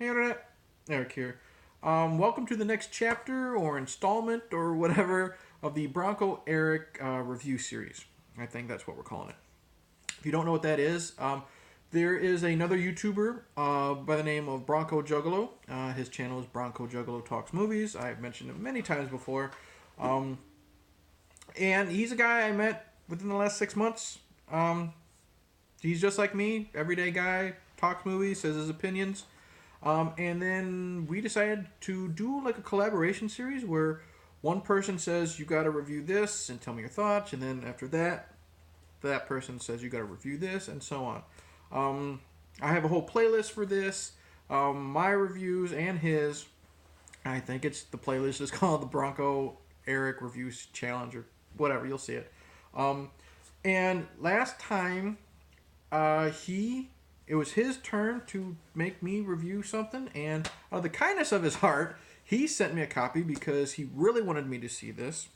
Hey Internet, Eric here. Welcome to the next chapter or installment or whatever of the Bronco Eric review series. I think that's what we're calling it. If you don't know what that is, there is another YouTuber by the name of Bronco Juggalo. His channel is Bronco Juggalo Talks Movies. I've mentioned him many times before. And he's a guy I met within the last 6 months. He's just like me, everyday guy, talks movies, says his opinions. And then we decided to do like a collaboration series where one person says, you got to review this and tell me your thoughts. And then after that, that person says, you got to review this and so on. I have a whole playlist for this, my reviews and his. I think the playlist is called the Bronco Eric Reviews Challenge or whatever. You'll see it. And last time, it was his turn to make me review something, and out of the kindness of his heart, he sent me a copy because he really wanted me to see this.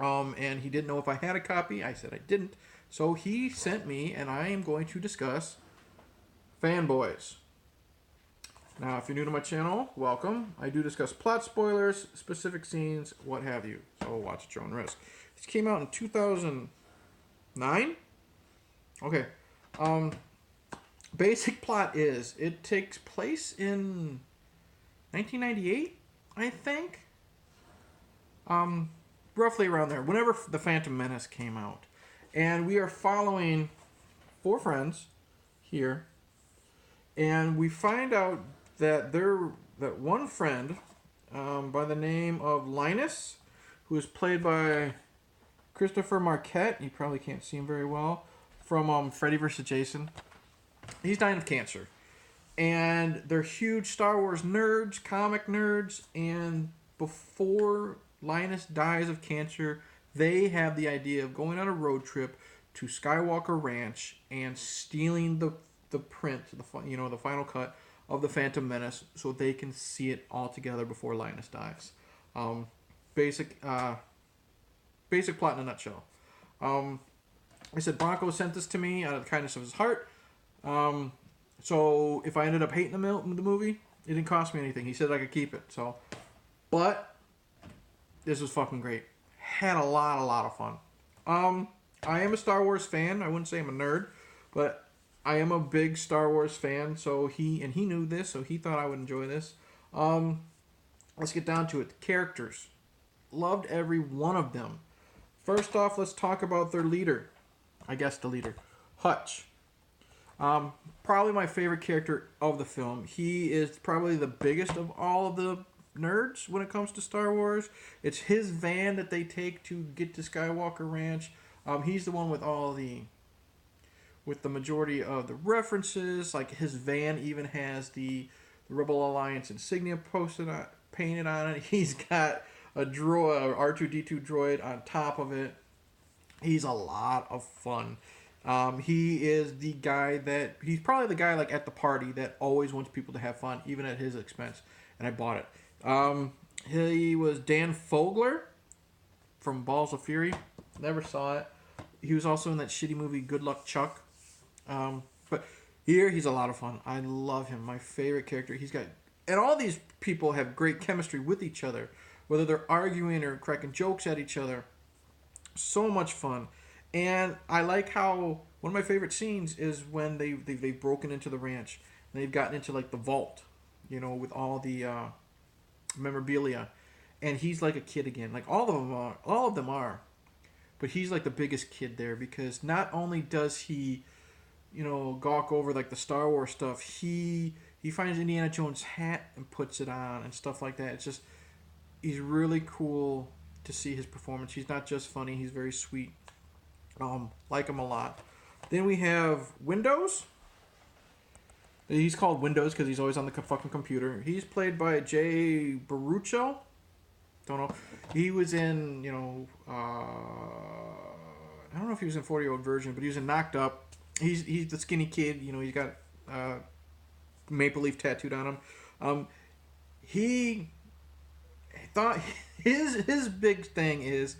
And he didn't know if I had a copy. I said I didn't. So he sent me, and I am going to discuss Fanboys. Now, if you're new to my channel, welcome. I do discuss plot spoilers, specific scenes, what have you. So watch at your own risk. This came out in 2009? Okay. Basic plot is it takes place in 1998, I think. Roughly around there, whenever The Phantom Menace came out. And we are following four friends here. And we find out that that one friend by the name of Linus, who is played by Christopher Marquette, you probably can't see him very well, from Freddy vs. Jason. He's dying of cancer. And they're huge Star Wars nerds, comic nerds, and before Linus dies of cancer, they have the idea of going on a road trip to Skywalker Ranch and stealing the print, the final cut of the Phantom Menace, so they can see it all together before Linus dies. Basic plot in a nutshell. I said Bronco sent this to me out of the kindness of his heart. So if I ended up hating the movie, it didn't cost me anything. He said I could keep it. But this was fucking great. Had a lot of fun. I am a Star Wars fan. I wouldn't say I'm a nerd, but I am a big Star Wars fan. So he knew this, so he thought I would enjoy this. Let's get down to it. The characters. Loved every one of them. First off, let's talk about their leader. I guess the leader. Hutch. Probably my favorite character of the film. He is probably the biggest of all of the nerds when it comes to Star Wars. It's his van that they take to get to Skywalker Ranch. He's the one with the majority of the references. Like his van even has the Rebel Alliance insignia painted on it. He's got a R2-D2 droid on top of it. He's a lot of fun. He is the guy he's probably the guy like at the party that always wants people to have fun, even at his expense. And I bought it. He was Dan Fogler from Balls of Fury. Never saw it. He was also in that shitty movie Good Luck Chuck. But here he's a lot of fun. I love him. My favorite character. And all these people have great chemistry with each other, whether they're arguing or cracking jokes at each other. So much fun. And I like how one of my favorite scenes is when they've broken into the ranch and they've gotten into like the vault, with all the memorabilia, and he's like a kid again. Like all of them are, but he's like the biggest kid there because not only does he, gawk over like the Star Wars stuff, he finds Indiana Jones' hat and puts it on and stuff like that. It's just he's really cool to see his performance. He's not just funny; he's very sweet. Like him a lot. Then we have Windows. He's called Windows because he's always on the fucking computer. He's played by Jay Baruchel. Don't know. He was in, I don't know if he was in 40-Year-Old Virgin, but he was in Knocked Up. He's the skinny kid. He's got maple leaf tattooed on him. He thought his big thing is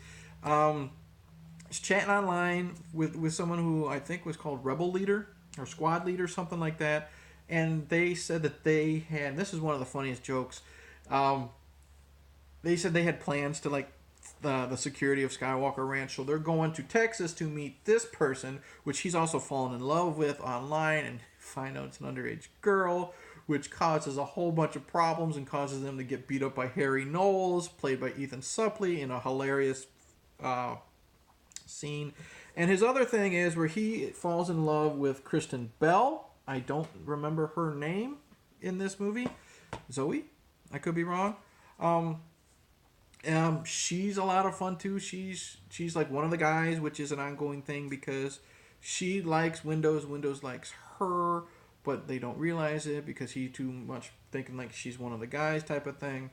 he's chatting online with someone who I think was called Rebel Leader or Squad Leader, something like that. and they said that they had. This is one of the funniest jokes. Um, they said they had plans to like the security of Skywalker Ranch, so they're going to Texas to meet this person, which he's also fallen in love with online, and find out it's an underage girl, which causes a whole bunch of problems and causes them to get beat up by Harry Knowles, played by Ethan Suplee, in a hilarious scene. And his other thing is where he falls in love with Kristen Bell. I don't remember her name in this movie. Zoe? I could be wrong. She's a lot of fun too. She's like one of the guys, which is an ongoing thing because she likes Windows. Windows likes her, but they don't realize it because he too much thinking like she's one of the guys type of thing.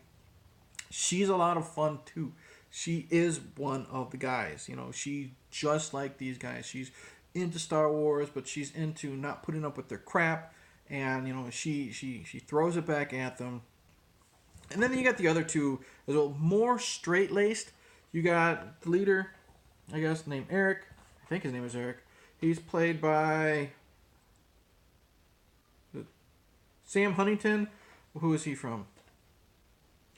She's a lot of fun too. She is one of the guys. You know, she just like these guys. She's into Star Wars, but she's into not putting up with their crap, and you know she throws it back at them. And then you got the other two as well, more straight laced. You got the leader, I guess, named Eric. I think his name is Eric. He's played by Sam Huntington. Who is he from?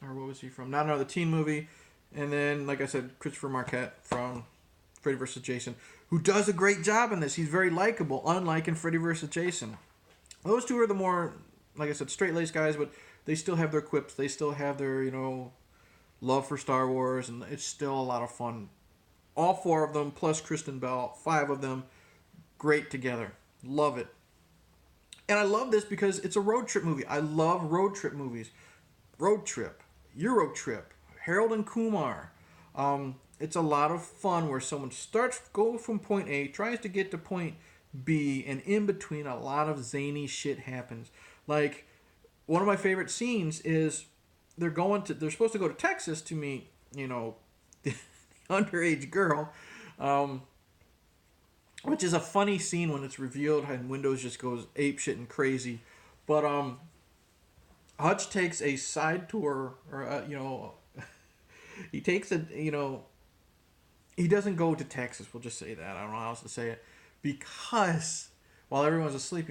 Or what was he from? Not another teen movie. And then, like I said, Christopher Marquette from Freddy vs. Jason, who does a great job in this. He's very likable, unlike in Freddy vs. Jason. Those two are the more, like I said, straight-laced guys, but they still have their quips. They still have their, you know, love for Star Wars, and it's still a lot of fun. All four of them, plus Kristen Bell, 5 of them, great together. Love it. And I love this because it's a road trip movie. I love road trip movies. Road Trip, Euro Trip, Harold and Kumar. It's a lot of fun where someone goes from point A, tries to get to point B, and in between a lot of zany shit happens. Like, one of my favorite scenes is they're supposed to go to Texas to meet, you know, the underage girl, which is a funny scene when it's revealed and Windows just goes apeshit and crazy. But Hutch takes a side tour, or you know, he takes a, you know, he doesn't go to Texas. We'll just say that. I don't know how else to say it, because while everyone's asleep,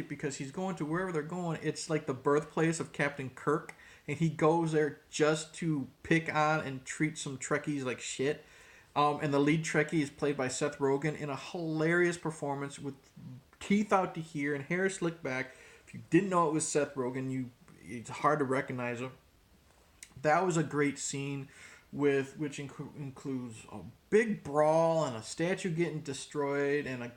because he's going to wherever they're going. It's like the birthplace of Captain Kirk, and he goes there just to pick on and treat some Trekkies like shit. And the lead Trekkie is played by Seth Rogen in a hilarious performance with teeth out to here and hair slicked back. If you didn't know it was Seth Rogen, it's hard to recognize him. That was a great scene, which includes a big brawl and a statue getting destroyed and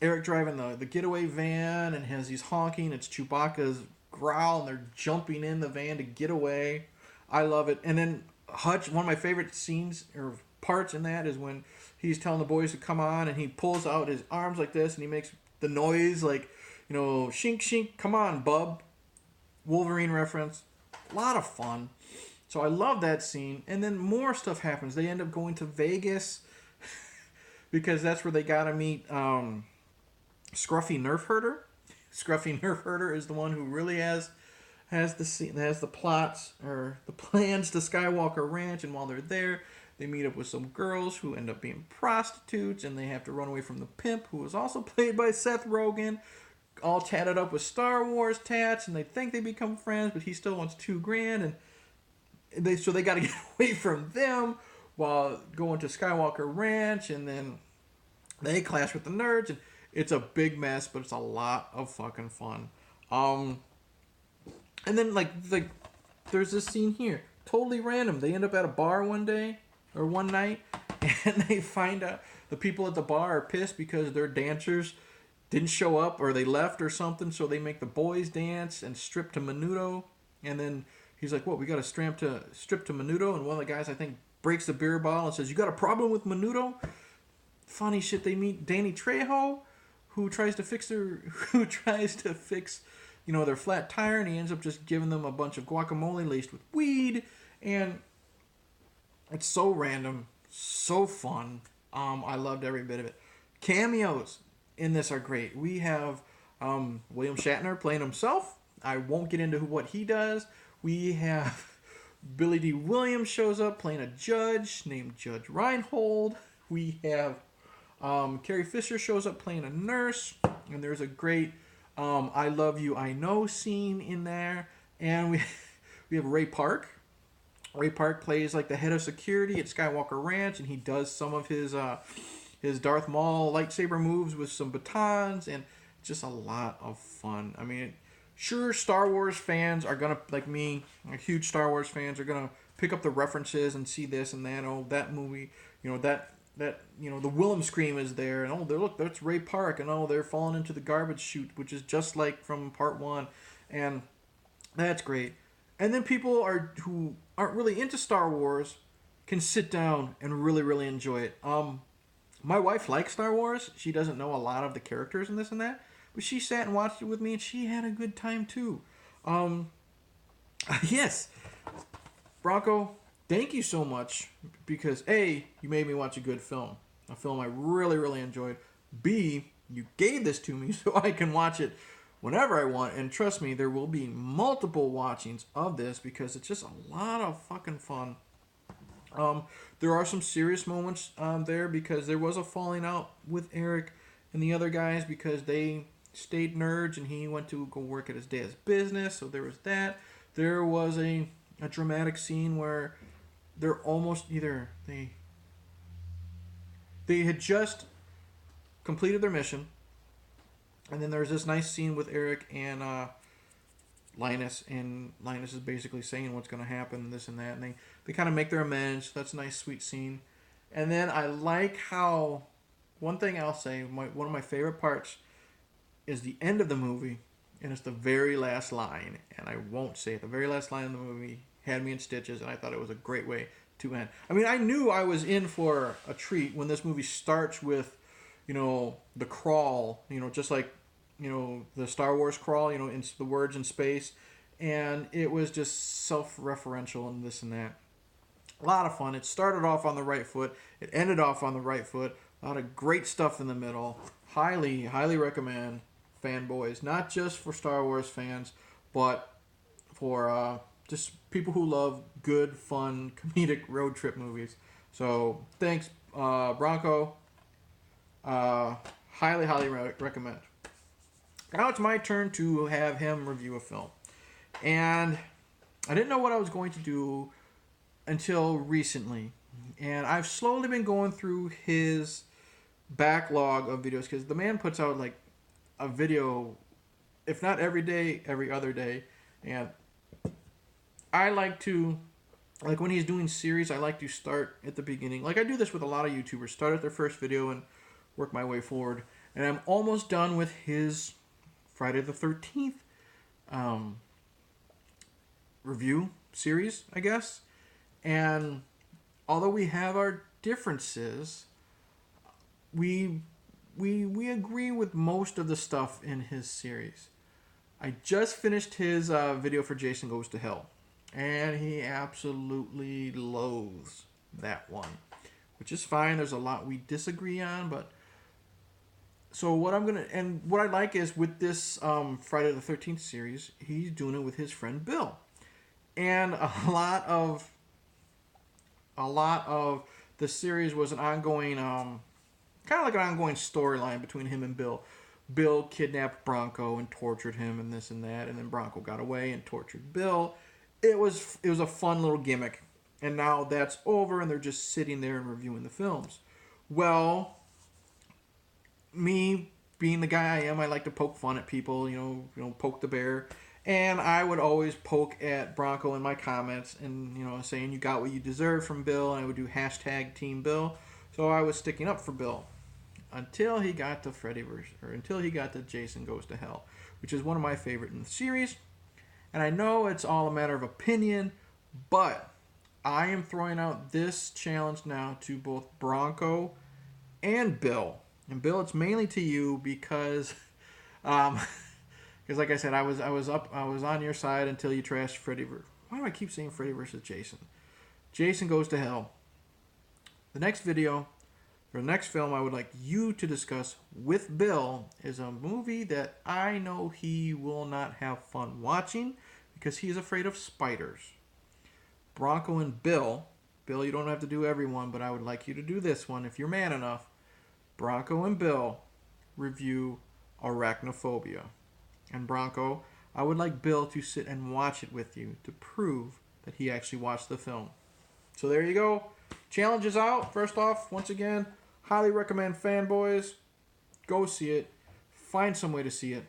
Eric driving the getaway van and has these honking. It's Chewbacca's growl and they're jumping in the van to get away. I love it. And then Hutch, one of my favorite scenes or parts in that is when he's telling the boys to come on and he pulls out his arms like this and he makes the noise like, you know, shink shink, come on bub. Wolverine reference. A lot of fun. So I love that scene. And then more stuff happens. They end up going to Vegas because that's where they gotta meet Scruffy Nerf Herder. Scruffy Nerf Herder is the one who really has the plots or the plans to Skywalker Ranch, and while they're there, they meet up with some girls who end up being prostitutes, and they have to run away from the pimp, who is also played by Seth Rogen, all tatted up with Star Wars tats, and they think they become friends, but he still wants $2,000, and they got to get away from them while going to Skywalker Ranch, and then they clash with the nerds, and it's a big mess, but it's a lot of fucking fun. And then like there's this scene here, totally random. They end up at a bar one night, and they find out the people at the bar are pissed because their dancers didn't show up or they left or something, so they make the boys dance and strip to Menudo. And then he's like, "What? We got to strip to Menudo?" And one of the guys, I think, breaks the beer bottle and says, "You got a problem with Menudo?" Funny shit. They meet Danny Trejo, who tries to fix you know, their flat tire, and he ends up just giving them a bunch of guacamole laced with weed, and it's so random, so fun. I loved every bit of it. Cameos in this are great. We have William Shatner playing himself. I won't get into what he does. We have Billy D. Williams shows up playing a judge named Judge Reinhold. We have Carrie Fisher shows up playing a nurse, and there's a great I Love You, I Know scene in there. And we, we have Ray Park. Ray Park plays like the head of security at Skywalker Ranch, and he does some of his Darth Maul lightsaber moves with some batons, and just a lot of fun. I mean, sure, Star Wars fans are gonna, like me, like huge Star Wars fans, are gonna pick up the references and see this and that. Oh, that movie, that the Willem scream is there, and oh, look, that's Ray Park, and oh, they're falling into the garbage chute, which is just like from Part One, and that's great. And then people who aren't really into Star Wars can sit down and really, really enjoy it. My wife likes Star Wars. She doesn't know a lot of the characters and this and that, but she sat and watched it with me, and she had a good time too. Yes, Bronco, thank you so much, because A, you made me watch a good film, a film I really, really enjoyed. B, you gave this to me so I can watch it whenever I want, and trust me, there will be multiple watchings of this because it's just a lot of fucking fun. There are some serious moments there because there was a falling out with Eric and the other guys because they stayed nerds and he went to go work at his dad's business, so there was that. There was a dramatic scene where they're almost either they had just completed their mission, and then there's this nice scene with Eric and Linus, and Linus is basically saying what's going to happen, this and that, and they kind of make their amends. That's a nice, sweet scene. And then I like how, one thing I'll say, one of my favorite parts is the end of the movie, and it's the very last line, and I won't say it. The very last line of the movie had me in stitches, and I thought it was a great way to end. I mean, I knew I was in for a treat when this movie starts with, the crawl, just like, the Star Wars crawl, in the words in space, and it was just self-referential and this and that. A lot of fun. It started off on the right foot. It ended off on the right foot. A lot of great stuff in the middle. Highly, highly recommend Fanboys. Not just for Star Wars fans, but for just people who love good, fun, comedic road trip movies. So, thanks, Bronco. Highly, highly recommend. Now it's my turn to have him review a film. And I didn't know what I was going to do until recently. And I've slowly been going through his backlog of videos because the man puts out like a video, if not every day, every other day. And I like to, like when he's doing series, I like to start at the beginning. Like I do this with a lot of YouTubers. Start at their first video and work my way forward. And I'm almost done with his Friday the 13th review series, I guess. And although we have our differences, we agree with most of the stuff in his series. I just finished his video for Jason Goes to Hell, and he absolutely loathes that one, which is fine. There's a lot we disagree on, but so what I like is with this Friday the 13th series, he's doing it with his friend Bill, and a lot of the series was an ongoing, kind of like an ongoing storyline between him and Bill. Bill kidnapped Bronco and tortured him and this and that, and then Bronco got away and tortured Bill. It was a fun little gimmick, and now that's over, and they're just sitting there and reviewing the films. Well, me being the guy I am, I like to poke fun at people, poke the bear. And I would always poke at Bronco in my comments and, saying you got what you deserved from Bill. And I would do hashtag Team Bill. So I was sticking up for Bill until he got to until he got to Jason Goes to Hell, which is one of my favorite in the series. And I know it's all a matter of opinion, but I am throwing out this challenge now to both Bronco and Bill. And Bill, it's mainly to you because, like I said, I was on your side until you trashed Freddy. Why do I keep saying Freddy versus Jason? Jason Goes to Hell. The next video, or the next film I would like you to discuss with Bill is a movie that I know he will not have fun watching because he's afraid of spiders. Bronco and Bill, you don't have to do every one, but I would like you to do this one if you're man enough. Bronco and Bill review Arachnophobia. and Bronco, I would like Bill to sit and watch it with you to prove that he actually watched the film. So there you go. Challenge is out. First off, once again, highly recommend Fanboys. Go see it. Find some way to see it.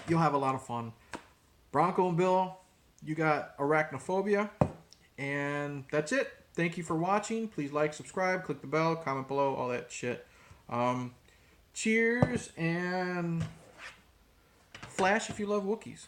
You'll have a lot of fun. Bronco and Bill, you got arachnophobia. And that's it. Thank you for watching. Please like, subscribe, click the bell, comment below, all that shit. Cheers, and Flash if you love Wookiees.